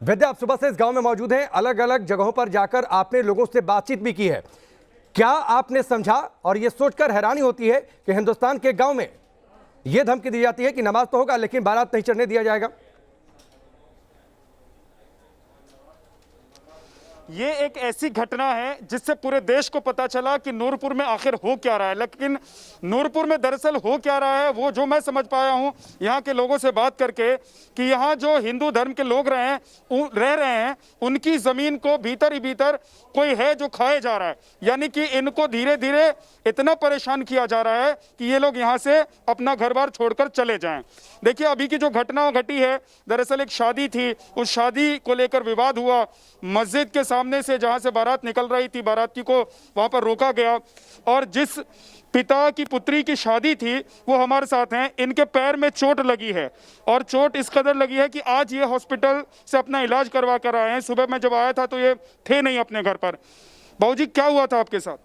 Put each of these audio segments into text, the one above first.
विद्या, आप सुबह से इस गांव में मौजूद हैं, अलग अलग जगहों पर जाकर आपने लोगों से बातचीत भी की है। क्या आपने समझा और यह सोचकर हैरानी होती है कि हिंदुस्तान के गांव में यह धमकी दी जाती है कि नमाज तो होगा लेकिन बारात नहीं चढ़ने दिया जाएगा? ये एक ऐसी घटना है जिससे पूरे देश को पता चला कि नूरपुर में आखिर हो क्या रहा है। लेकिन नूरपुर में दरअसल हो क्या रहा है वो जो मैं समझ पाया हूँ यहाँ के लोगों से बात करके, कि यहाँ जो हिंदू धर्म के लोग रह रहे हैं उनकी ज़मीन को भीतर ही भीतर कोई है जो खाए जा रहा है। यानी कि इनको धीरे धीरे इतना परेशान किया जा रहा है कि ये लोग यहाँ से अपना घर बार छोड़कर चले जाएं। देखिए, अभी की जो घटना घटी है, दरअसल एक शादी थी, उस शादी को लेकर विवाद हुआ। मस्जिद के सामने से जहाँ से बारात निकल रही थी, बाराती को वहाँ पर रोका गया और जिस पिता की पुत्री की शादी थी वो हमारे साथ हैं। इनके पैर में चोट लगी है और चोट इस कदर लगी है कि आज ये हॉस्पिटल से अपना इलाज करवा कर आए हैं। सुबह मैं जब आया था तो ये थे नहीं अपने घर पर। बाबूजी, क्या हुआ था आपके साथ?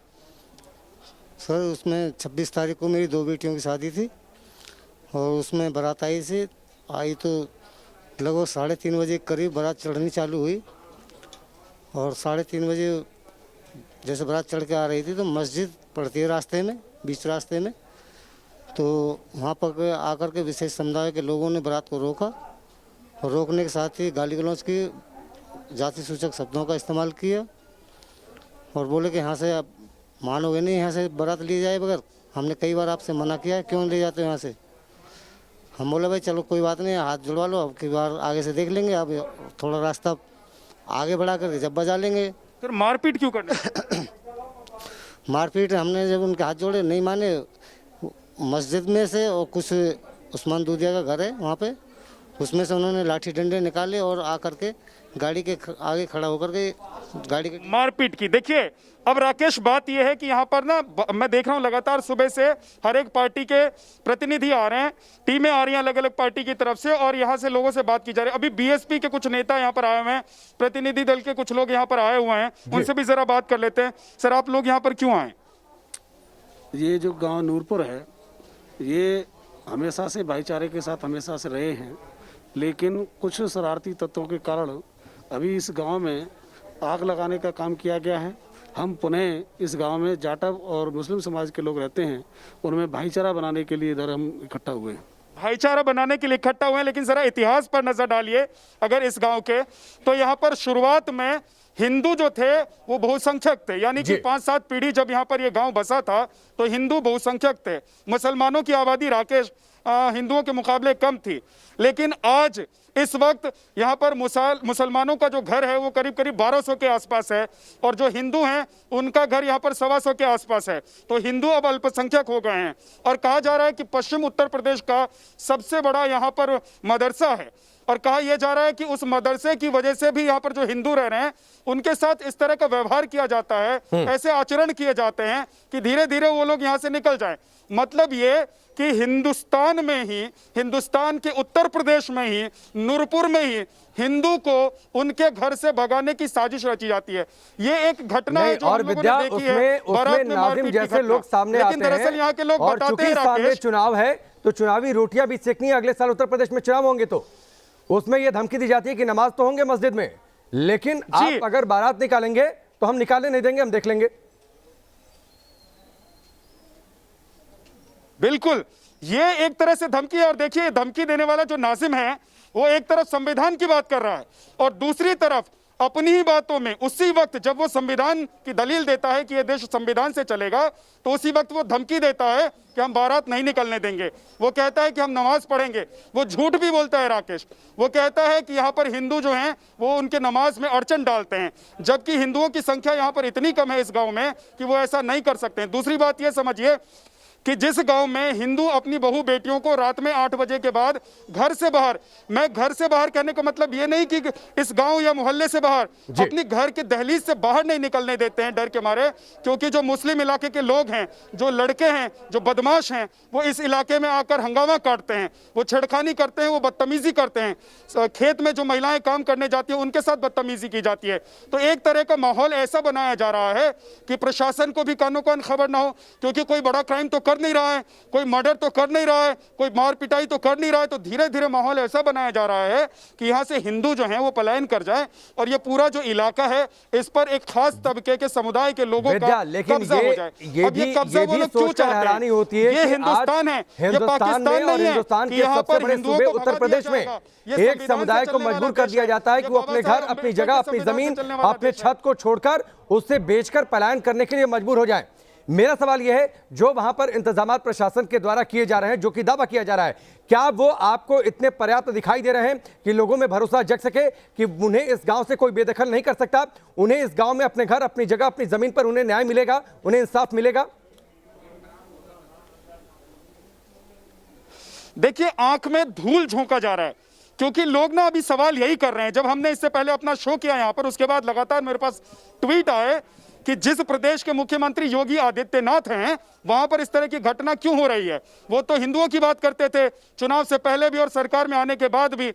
सर, उसमें 26 तारीख को मेरी 2 बेटियों की शादी थी और उसमें बारात आई तो लगभग 3:30 बजे करीब बारात चढ़नी चालू हुई और 3:30 बजे जैसे बारात चढ़ के आ रही थी तो मस्जिद पड़ती है रास्ते में, बीच रास्ते में, तो वहाँ पर आकर के विशेष समुदाय के लोगों ने बारात को रोका और रोकने के साथ ही गाली गलौज की, जाति सूचक शब्दों का इस्तेमाल किया और बोले कि यहाँ से आप मानोगे नहीं, यहाँ से बारात ली जाए बगैर। हमने कई बार आपसे मना किया है, क्यों ले जाते हो यहाँ से? हम बोले भाई चलो कोई बात नहीं, हाथ जुड़वा लो, अब की बार आगे से देख लेंगे, अब थोड़ा रास्ता आगे बढ़ा करके जब बजा लेंगे। फिर मारपीट क्यों करनी? मारपीट हमने जब उनके हाथ जोड़े नहीं माने, मस्जिद में से और कुछ उस्मान दूधिया का घर है वहाँ पे, उसमें से उन्होंने लाठी डंडे निकाले और आकर के गाड़ी के आगे खड़ा होकर के गाड़ी के मारपीट की। देखिए, अब राकेश, बात यह है कि यहाँ पर ना मैं देख रहा हूँ लगातार सुबह से हर एक पार्टी के प्रतिनिधि आ रहे हैं, टीमें आ रही हैं अलग अलग पार्टी की तरफ से और यहाँ से लोगों से बात की जा रही है। अभी बीएसपी के कुछ नेता यहाँ पर आए हुए हैं, प्रतिनिधि दल के कुछ लोग यहाँ पर आए हुए हैं, उनसे भी जरा बात कर लेते हैं। सर, आप लोग यहाँ पर क्यों आए? ये जो गांव नूरपुर है ये हमेशा से भाईचारे के साथ हमेशा से रहे हैं, लेकिन कुछ शरारती तत्वों के कारण अभी इस गांव में आग लगाने का काम किया गया है। हम पुनः इस गांव में जाटव और मुस्लिम समाज के लोग रहते हैं, उनमें भाईचारा बनाने के लिए इधर हम इकट्ठा हुए हैं। भाईचारा बनाने के लिए इकट्ठा हुए हैं, लेकिन जरा इतिहास पर नजर डालिए अगर इस गांव के, तो यहाँ पर शुरुआत में हिंदू जो थे वो बहुसंख्यक थे। यानी कि 5-7 पीढ़ी जब यहाँ पर ये गांव बसा था तो हिंदू बहुसंख्यक थे। मुसलमानों की आबादी राकेश हिंदुओं के मुकाबले कम थी, लेकिन आज इस वक्त यहाँ पर मुसलमानों का जो घर है वो करीब करीब 1200 के आसपास है और जो हिंदू हैं उनका घर यहाँ पर 125 के आसपास है। तो हिंदू अब अल्पसंख्यक हो गए हैं और कहा जा रहा है कि पश्चिम उत्तर प्रदेश का सबसे बड़ा यहाँ पर मदरसा है और कहा यह जा रहा है कि उस मदरसे की वजह से भी यहाँ पर जो हिंदू रह रहे हैं उनके साथ इस तरह का व्यवहार किया जाता है, ऐसे आचरण किए जाते हैं कि धीरे धीरे वो लोग यहाँ से निकल जाएं। मतलब ये कि हिंदुस्तान में ही, हिंदुस्तान के उत्तर प्रदेश में ही, नूरपुर में ही हिंदू को उनके घर से भगाने की साजिश रची जाती है। ये एक घटना है जो और हम लोगों विद्या, ने देखी है। उसमें नाजिम जैसे लोग सामने आते हैं, दरअसल यहाँ के लोग और बताते हैं सामने चुनाव है तो चुनावी रोटियां भी सेकनी है। अगले साल उत्तर प्रदेश में चुनाव होंगे तो उसमें यह धमकी दी जाती है कि नमाज तो होंगे मस्जिद में, लेकिन आप अगर बारात निकालेंगे तो हम निकालने नहीं देंगे, हम देख लेंगे। बिल्कुल, ये एक तरह से धमकी है। और देखिए, धमकी देने वाला जो नाजिम है वो एक तरफ संविधान की बात कर रहा है और दूसरी तरफ अपनी ही बातों में उसी वक्त जब वो संविधान की दलील देता है कि ये देश संविधान से चलेगा तो उसी वक्त वो धमकी देता है कि हम बारात नहीं निकलने देंगे। वो कहता है कि हम नमाज पढ़ेंगे। वो झूठ भी बोलता है राकेश। वो कहता है कि यहाँ पर हिंदू जो हैं वो उनके नमाज में अड़चन डालते हैं, जबकि हिंदुओं की संख्या यहाँ पर इतनी कम है इस गाँव में कि वो ऐसा नहीं कर सकते हैं। दूसरी बात ये समझिए कि जिस गांव में हिंदू अपनी बहू बेटियों को रात में 8 बजे के बाद घर से बाहर, मैं घर से बाहर कहने का मतलब ये नहीं कि इस गांव या मोहल्ले से बाहर, अपनी घर के दहलीज से बाहर नहीं निकलने देते हैं डर के मारे, क्योंकि जो मुस्लिम इलाके के लोग हैं, जो लड़के हैं, जो बदमाश हैं, वो इस इलाके में आकर हंगामा काटते हैं, वो छेड़खानी करते हैं, वो बदतमीजी करते हैं। खेत में जो महिलाएं काम करने जाती हैं उनके साथ बदतमीजी की जाती है। तो एक तरह का माहौल ऐसा बनाया जा रहा है कि प्रशासन को भी कानो कान खबर ना हो, क्योंकि कोई बड़ा क्राइम तो कर नहीं रहा है, कोई मर्डर तो कर नहीं रहा है, कोई मार पिटाई तो कर नहीं रहा है, तो धीरे धीरे माहौल ऐसा बनाया जा रहा है कि यहाँ से हिंदू जो हैं वो पलायन कर जाए और ये पूरा जो इलाका है इस पर एक खास तबके के समुदाय के लोगों का कब्जा हो जाए। अब ये कब्जा वो लोग क्यों चाहते हैं? होती है ये हिंदुस्तान है, ये पाकिस्तान नहीं है हिंदुस्तान कि के यहाँ सबसे पर बड़े हिंदुओं सूबे को उत्तर भगा प्रदेश दिया में जाएगा। ये एक संविधान समुदाय से को चलने वाला मजबूर कर देश दिया जाता है ये कि वो बाबा अपने घर, साहब अपनी अम्बेडकर जगह, के अपनी संविधान से जमीन, चलने वाला अपने देश है। छत को छोड़कर उससे बेचकर पलायन करने के लिए मजबूर हो जाए। मेरा सवाल यह है, जो वहां पर इंतजाम प्रशासन के द्वारा किए जा रहे हैं, जो कि दावा किया जा रहा है, क्या वो आपको इतने पर्याप्त दिखाई दे रहे हैं कि लोगों में भरोसा जग सके कि उन्हें इस गांव से कोई बेदखल नहीं कर सकता, उन्हें इस गांव में अपने घर, अपनी जगह, अपनी जमीन पर उन्हें न्याय मिलेगा, उन्हें इंसाफ मिलेगा? देखिए, आंख में धूल झोंका जा रहा है क्योंकि लोग ना अभी सवाल यही कर रहे हैं। जब हमने इससे पहले अपना शो किया यहाँ पर, उसके बाद लगातार मेरे पास ट्वीट आए कि जिस प्रदेश के मुख्यमंत्री योगी आदित्यनाथ हैं वहां पर इस तरह की घटना क्यों हो रही है। वो तो हिंदुओं की बात करते थे चुनाव से पहले भी और सरकार में आने के बाद भी।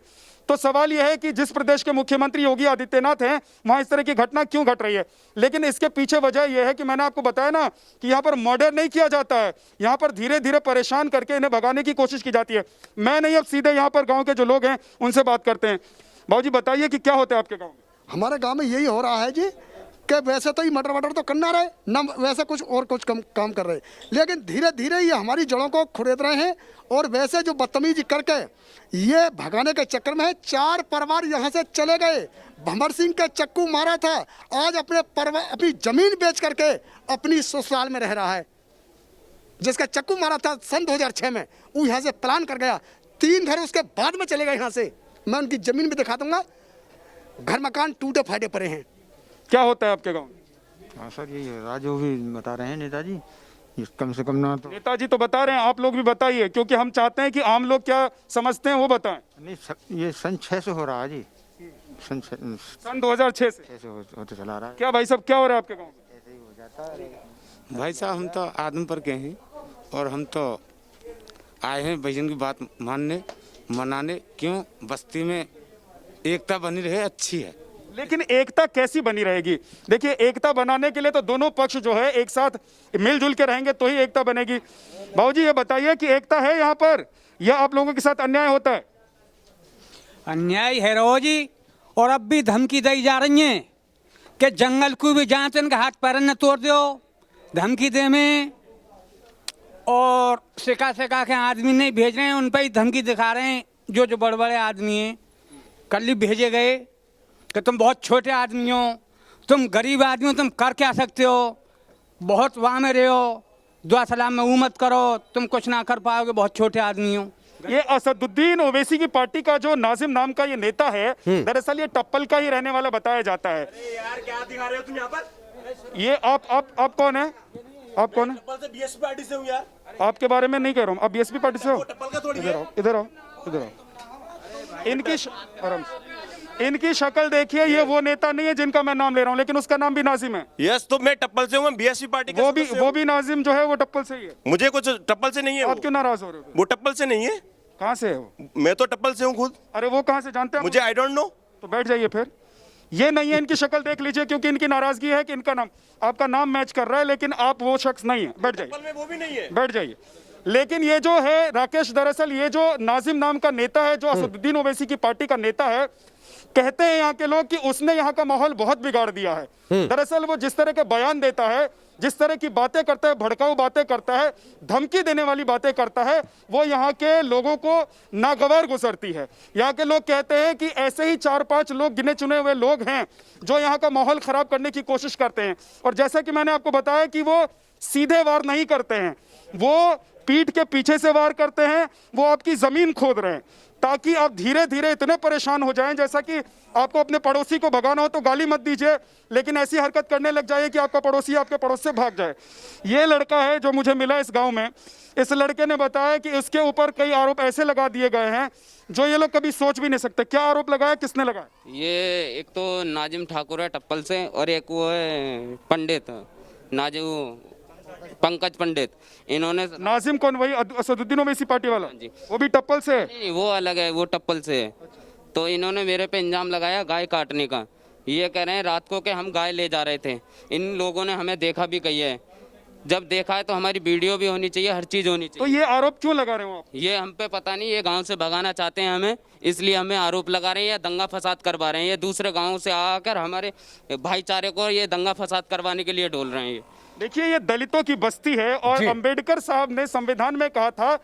तो सवाल यह है कि जिस प्रदेश के मुख्यमंत्री योगी आदित्यनाथ हैं वहां इस तरह की घटना क्यों घट रही है। लेकिन इसके पीछे वजह यह है कि मैंने आपको बताया ना कि यहाँ पर मर्डर नहीं किया जाता है, यहाँ पर धीरे धीरे परेशान करके इन्हें भगाने की कोशिश की जाती है। मैं नहीं, अब सीधे यहाँ पर गाँव के जो लोग हैं उनसे बात करते हैं। बाबूजी बताइए कि क्या होता है आपके गाँव में? हमारे गांव में यही हो रहा है जी कि वैसे तो ये मटर वटर तो करना रहे न, वैसे कुछ और कुछ काम कर रहे, लेकिन धीरे धीरे ये हमारी जड़ों को खुरेद रहे हैं। और वैसे जो बदतमीजी करके ये भगाने के चक्कर में है, 4 परिवार यहाँ से चले गए। भंवर सिंह के चक्कू मारा था, आज अपनी जमीन बेच करके अपनी ससुराल में रह रहा है। जिसका चक्कू मारा था सन 2006 में, वो यहाँ से प्लान कर गया। 3 घर उसके बाद में चले गए यहाँ से। मैं उनकी जमीन भी दिखा दूंगा, घर मकान टूटे फाटे पड़े हैं। क्या होता है आपके गाँव में? हाँ सर, यही है जो भी बता रहे हैं नेताजी, ये कम से कम ना तो नेताजी तो बता रहे हैं, आप लोग भी बताइए, क्योंकि हम चाहते हैं कि आम लोग क्या समझते हैं वो बताएं। नहीं ये सन 6 से हो रहा है जी, सन 2006 से 6 से होते चला रहा है। क्या भाई साहब, क्या हो रहा है आपके गाँव में? ऐसे ही हो जाता है। भाई साहब, हम तो आदमपुर के हैं और हम तो आए हैं भजन की बात मानने मनाने। क्यों बस्ती में एकता बनी रहे, अच्छी है। लेकिन एकता कैसी बनी रहेगी? देखिए, एकता बनाने के लिए तो दोनों पक्ष जो है एक साथ मिलजुल के रहेंगे तो ही एकता बनेगी। बाबूजी ये बताइए कि एकता है यहाँ पर या आप लोगों के साथ अन्याय होता है? अन्याय है रोजी, और अब भी धमकी दी जा रही है कि जंगल को भी जांच इनका हाथ पैर न तोड़ दो, धमकी दे में। और सिका के आदमी नहीं भेज रहे हैं, उन पर ही धमकी दिखा रहे हैं। जो बड़े बड़े आदमी हैं, कल ही भेजे गए कि तुम बहुत छोटे आदमी हो, तुम गरीब आदमी हो, तुम कर क्या सकते हो, बहुत वहाँ में रहे हो, दुआ सलाम में वो मत करो, तुम कुछ ना कर पाओगे, बहुत छोटे आदमी हो। ये असदुद्दीन ओवैसी की पार्टी का जो नाजिम नाम का ये नेता है, दरअसल ये टप्पल का ही रहने वाला बताया जाता है। यार क्या दिखा रहे हो तुम यहाँ पर? ये आप कौन है? आप कौन है? टप्पल से बीएसपी पार्टी से हूँ यार। आपके बारे में नहीं कह रहा हूँ, आप बीएसपी पार्टी से हो? टप्पल का थोड़ी इधर आओ, इधर आओ, इधर आओ। इनकी शक्ल देखिए, ये वो नेता नहीं है जिनका मैं नाम ले रहा हूँ, लेकिन उसका नाम भी नाजिम है। यस, तो मैं टप्पल से हूँ, मैं बीएसपी पार्टी का वो भी नाजिम जो है वो टप्पल से ही है। मुझे कुछ टप्पल से नहीं है। आप क्यों नाराज हो रहे हो? वो टप्पल से नहीं है। कहाँ से है वो? मैं तो टप्पल से हूँ खुद। अरे वो कहाँ से जानते हैं? मुझे आई डोंट नो। तो बैठ जाइए फिर। ये नहीं है, इनकी शक्ल देख लीजिए, क्योंकि इनकी नाराजगी है कि इनका नाम, आपका नाम मैच कर रहा है, लेकिन आप वो शख्स नहीं है। बैठ जाइए, वो भी नहीं है। बैठ जाइए। लेकिन ये जो है राकेश, दरअसल ये जो नाजिम नाम का नेता है, जो असदुद्दीन ओवैसी की पार्टी का नेता है, कहते हैं यहाँ के लोग कि उसने यहाँ का माहौल बहुत बिगाड़ दिया है। दरअसल वो जिस तरह के बयान देता है, जिस तरह की बातें करता है, भड़काऊ बातें करता है, धमकी देने वाली बातें करता है, वो यहाँ के लोगों को नागवार गुजरती है। यहाँ के लोग कहते हैं कि ऐसे ही 4-5 लोग गिने चुने हुए लोग हैं जो यहाँ का माहौल खराब करने की कोशिश करते हैं। और जैसा कि मैंने आपको बताया कि वो सीधे वार नहीं करते हैं, वो पीठ के पीछे से वार करते हैं, वो आपकी जमीन खोद रहे हैं ताकि आप धीरे धीरे इतने परेशान हो जाएं। जैसा कि आपको अपने पड़ोसी को भगाना हो तो गाली मत दीजिए, लेकिन ऐसी हरकत करने लग जाइए कि आपका पड़ोसी आपके पड़ोस से भाग जाए। ये लड़का है जो मुझे मिला इस गांव में, इस लड़के ने बताया कि इसके ऊपर कई आरोप ऐसे लगा दिए गए हैं जो ये लोग कभी सोच भी नहीं सकते। क्या आरोप लगाया, किसने लगाया? ये एक तो नाजिम ठाकुर है टप्पल से, और एक वो है पंडित पंकज पंडित। इन्होंने नाजिम कौन? वही असदुद्दीन ओवैसी पार्टी वाला जी। वो भी टप्पल से है? नहीं, वो अलग है, वो टप्पल से है। तो इन्होंने मेरे पे इल्जाम लगाया गाय काटने का। ये कह रहे हैं रात को कि हम गाय ले जा रहे थे। इन लोगों ने हमें देखा भी कही है जब देखा है तो हमारी वीडियो भी होनी चाहिए, हर चीज़ होनी तो चाहिए। ये आरोप क्यों लगा रहे हो आप? ये हम पे पता नहीं, ये गांव से भगाना चाहते हैं हमें, इसलिए हमें आरोप लगा रहे हैं या दंगा फसाद करवा रहे हैं। ये दूसरे गाँव से आकर हमारे भाईचारे को ये दंगा फसाद करवाने के लिए डोल रहे हैं। ये देखिए, ये दलितों की बस्ती है और जी। अंबेडकर साहब ने संविधान में कहा था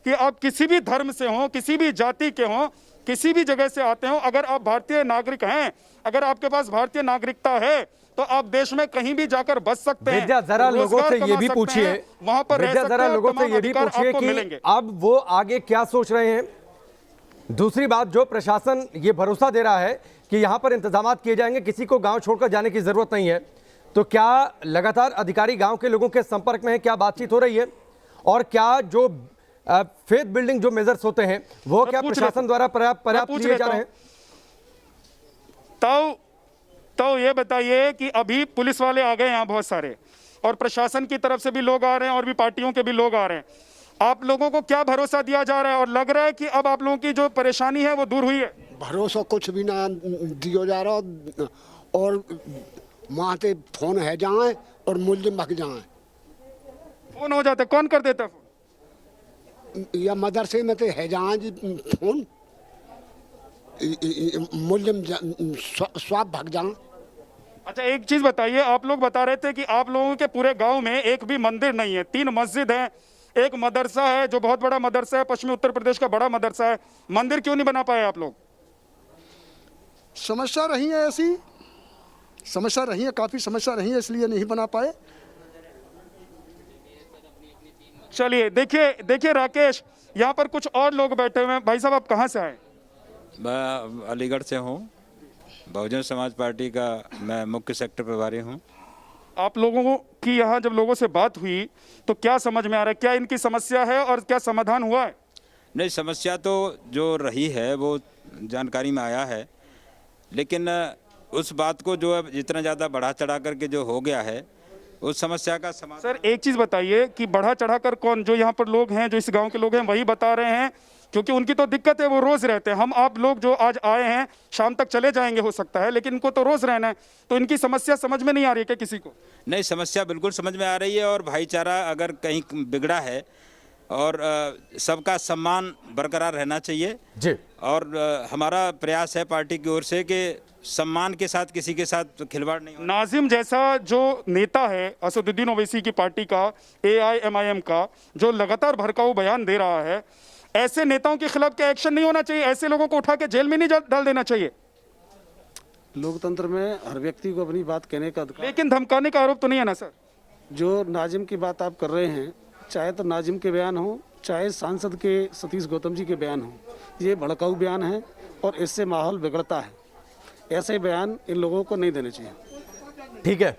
कि आप किसी भी धर्म से हो, किसी भी जाति के हो, किसी भी जगह से आते हो, अगर आप भारतीय नागरिक हैं, अगर आपके पास भारतीय नागरिकता है, तो आप देश में कहीं भी जाकर बस सकते हैं। विद्या, जरा लोगों रोजगार से कमा ये भी सकते पूछिए, हैं, वहां पर रह विद्या सकते जरा हैं और लोगों से तमाम ये भी अधिकार पूछिए आपको कि मिलेंगे। अब वो आगे क्या सोच रहे हैं। दूसरी बात, जो प्रशासन ये भरोसा दे रहा है कि यहाँ पर इंतजाम किए जाएंगे, किसी को गांव छोड़कर जाने की जरूरत नहीं है, तो क्या लगातार अधिकारी गांव के लोगों के संपर्क में है? क्या बातचीत हो रही है? और क्या जो फेथ बिल्डिंग जो मेजर्स होते हैं वो क्या प्रशासन द्वारा पर्याप्त लिए जा रहे हैं? तो ये बताइए कि अभी पुलिस वाले आ गए यहाँ बहुत सारे, और प्रशासन की तरफ से भी लोग आ रहे हैं और भी पार्टियों के भी लोग आ रहे हैं। आप लोगों को क्या भरोसा दिया जा रहा है और लग रहा है कि अब आप लोगों की जो परेशानी है वो दूर हुई है? भरोसा कुछ भी ना दिया जा रहा, और वहाँ से फोन है जाए और मुलजिम भग जाए। फोन हो जाता, कौन कर देता फोन? या मदरसे में तो है जाए जी फोन, मुलजिम स्वाब भग जाए। अच्छा, एक चीज बताइए, आप लोग बता रहे थे कि आप लोगों के पूरे गांव में एक भी मंदिर नहीं है, 3 मस्जिद हैं, एक मदरसा है जो बहुत बड़ा मदरसा है, पश्चिमी उत्तर प्रदेश का बड़ा मदरसा है, मंदिर क्यों नहीं बना पाए आप लोग? समस्या रही है, ऐसी समस्या रही है, काफ़ी समस्या रही है, इसलिए नहीं बना पाए। चलिए, देखिए राकेश, यहाँ पर कुछ और लोग बैठे हुए हैं। भाई साहब, आप कहाँ से आए? मैं अलीगढ़ से हूँ, बहुजन समाज पार्टी का मैं मुख्य सेक्टर प्रभारी हूँ। आप लोगों की यहाँ जब लोगों से बात हुई तो क्या समझ में आ रहा है, क्या इनकी समस्या है और क्या समाधान हुआ है? नहीं, समस्या तो जो रही है वो जानकारी में आया है, लेकिन उस बात को जो अब जितना ज़्यादा बढ़ा चढ़ा करके जो हो गया है उस समस्या का समाधान। सर, एक चीज़ बताइए कि बढ़ा चढ़ाकर कौन? जो यहाँ पर लोग हैं, जो इस गांव के लोग हैं, वही बता रहे हैं, क्योंकि उनकी तो दिक्कत है, वो रोज़ रहते हैं। हम आप लोग जो आज आए हैं शाम तक चले जाएंगे हो सकता है, लेकिन इनको तो रोज़ रहना है, तो इनकी समस्या समझ में नहीं आ रही है क्या किसी को? नहीं, समस्या बिल्कुल समझ में आ रही है, और भाईचारा अगर कहीं बिगड़ा है और सबका सम्मान बरकरार रहना चाहिए जी। और हमारा प्रयास है पार्टी की ओर से कि सम्मान के साथ किसी के साथ खिलवाड़ नहीं हो। नाजिम जैसा जो नेता है असदुद्दीन ओवैसी की पार्टी का, AIMIM का, जो लगातार भड़काऊ बयान दे रहा है, ऐसे नेताओं के खिलाफ क्या एक्शन नहीं होना चाहिए? ऐसे लोगों को उठा के जेल में नहीं डाल देना चाहिए? लोकतंत्र में हर व्यक्ति को अपनी बात कहने का अधिकार। लेकिन धमकाने का आरोप तो नहीं है ना सर? जो नाजिम की बात आप कर रहे हैं, चाहे तो नाजिम के बयान हो, चाहे सांसद के सतीश गौतम जी के बयान हो, ये भड़काऊ बयान है और इससे माहौल बिगड़ता है। ऐसे बयान इन लोगों को नहीं देने चाहिए। ठीक है,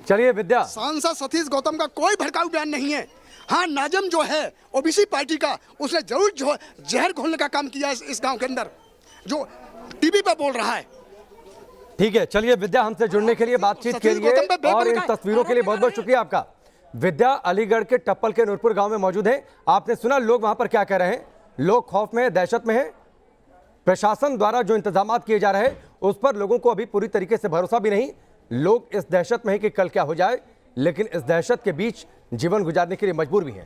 चलिए विद्या। सांसद सतीश गौतम का कोई भड़काऊ बयान नहीं है। हाँ, नाजम जो है ओबीसी पार्टी का, उसने जरूर जो जहर घोलने का काम किया है इस गांव के अंदर, जो टीवी पे बोल रहा है। ठीक है, चलिए विद्या, हमसे जुड़ने के लिए, बातचीत के लिए और इन तस्वीरों के लिए बहुत बहुत शुक्रिया आपका। विद्या अलीगढ़ के टप्पल के नूरपुर गांव में मौजूद है। आपने सुना लोग वहां पर क्या कह रहे हैं। लोग खौफ में, दहशत में है। प्रशासन द्वारा जो इंतजाम किए जा रहे हैं उस पर लोगों को अभी पूरी तरीके से भरोसा भी नहीं। लोग इस दहशत में है कि कल क्या हो जाए, लेकिन इस दहशत के बीच जीवन गुजारने के लिए मजबूर भी हैं।